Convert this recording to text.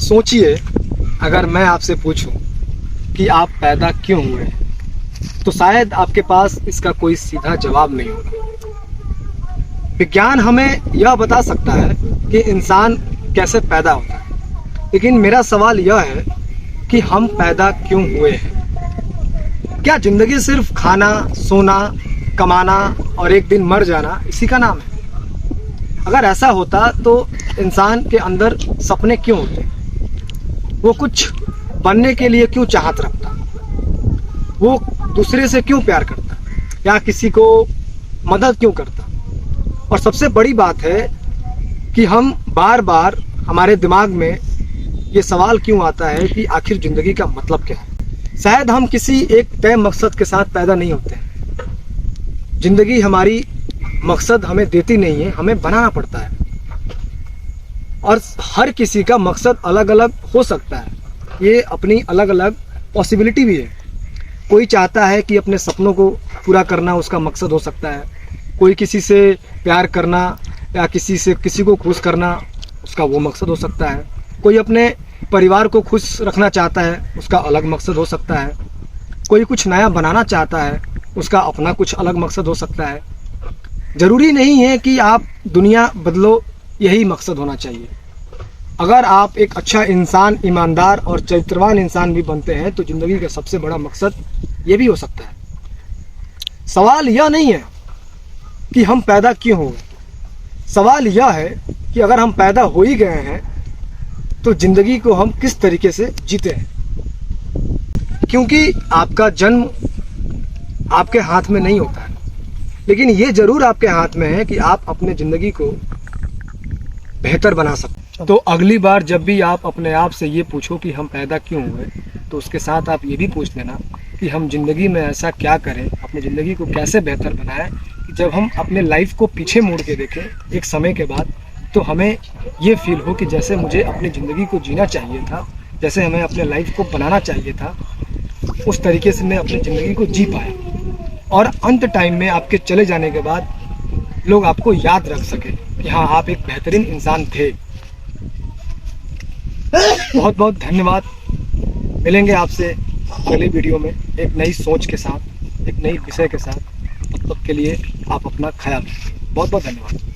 सोचिए, अगर मैं आपसे पूछूं कि आप पैदा क्यों हुए, तो शायद आपके पास इसका कोई सीधा जवाब नहीं होगा। विज्ञान हमें यह बता सकता है कि इंसान कैसे पैदा होता है, लेकिन मेरा सवाल यह है कि हम पैदा क्यों हुए हैं। क्या जिंदगी सिर्फ खाना, सोना, कमाना और एक दिन मर जाना इसी का नाम है? अगर ऐसा होता तो इंसान के अंदर सपने क्यों होते? वो कुछ बनने के लिए क्यों चाहत रखता? वो दूसरे से क्यों प्यार करता, या किसी को मदद क्यों करता? और सबसे बड़ी बात है कि हम बार बार हमारे दिमाग में ये सवाल क्यों आता है कि आखिर जिंदगी का मतलब क्या है। शायद हम किसी एक तय मकसद के साथ पैदा नहीं होते हैं। जिंदगी हमारी मकसद हमें देती नहीं है, हमें बनाना पड़ता है। और हर किसी का मकसद अलग अलग हो सकता है, ये अपनी अलग अलग पॉसिबिलिटी भी है। कोई चाहता है कि अपने सपनों को पूरा करना उसका मकसद हो सकता है, कोई किसी से प्यार करना या किसी को खुश करना उसका वो मकसद हो सकता है, कोई अपने परिवार को खुश रखना चाहता है उसका अलग मकसद हो सकता है, कोई कुछ नया बनाना चाहता है उसका अपना कुछ अलग मकसद हो सकता है। ज़रूरी नहीं है कि आप दुनिया बदलो यही मकसद होना चाहिए। अगर आप एक अच्छा इंसान, ईमानदार और चरित्रवान इंसान भी बनते हैं तो ज़िंदगी का सबसे बड़ा मकसद ये भी हो सकता है। सवाल यह नहीं है कि हम पैदा क्यों हुए, सवाल यह है कि अगर हम पैदा हो ही गए हैं तो ज़िंदगी को हम किस तरीके से जीते हैं। क्योंकि आपका जन्म आपके हाथ में नहीं होता है, लेकिन ये ज़रूर आपके हाथ में है कि आप अपने ज़िंदगी को बेहतर बना सकते। तो अगली बार जब भी आप अपने आप से ये पूछो कि हम पैदा क्यों हुए, तो उसके साथ आप ये भी पूछ लेना कि हम ज़िंदगी में ऐसा क्या करें, अपनी ज़िंदगी को कैसे बेहतर बनाएं कि जब हम अपने लाइफ को पीछे मुड़ के देखें एक समय के बाद, तो हमें ये फील हो कि जैसे मुझे अपनी ज़िंदगी को जीना चाहिए था, जैसे हमें अपने लाइफ को बनाना चाहिए था, उस तरीके से मैं अपनी ज़िंदगी को जी पाया। और अंत टाइम में आपके चले जाने के बाद लोग आपको याद रख सके कि हाँ, आप एक बेहतरीन इंसान थे। बहुत बहुत धन्यवाद। मिलेंगे आपसे अगले वीडियो में एक नई सोच के साथ, एक नई विषय के साथ। तब तक के लिए आप अपना ख्याल रखें। बहुत बहुत धन्यवाद।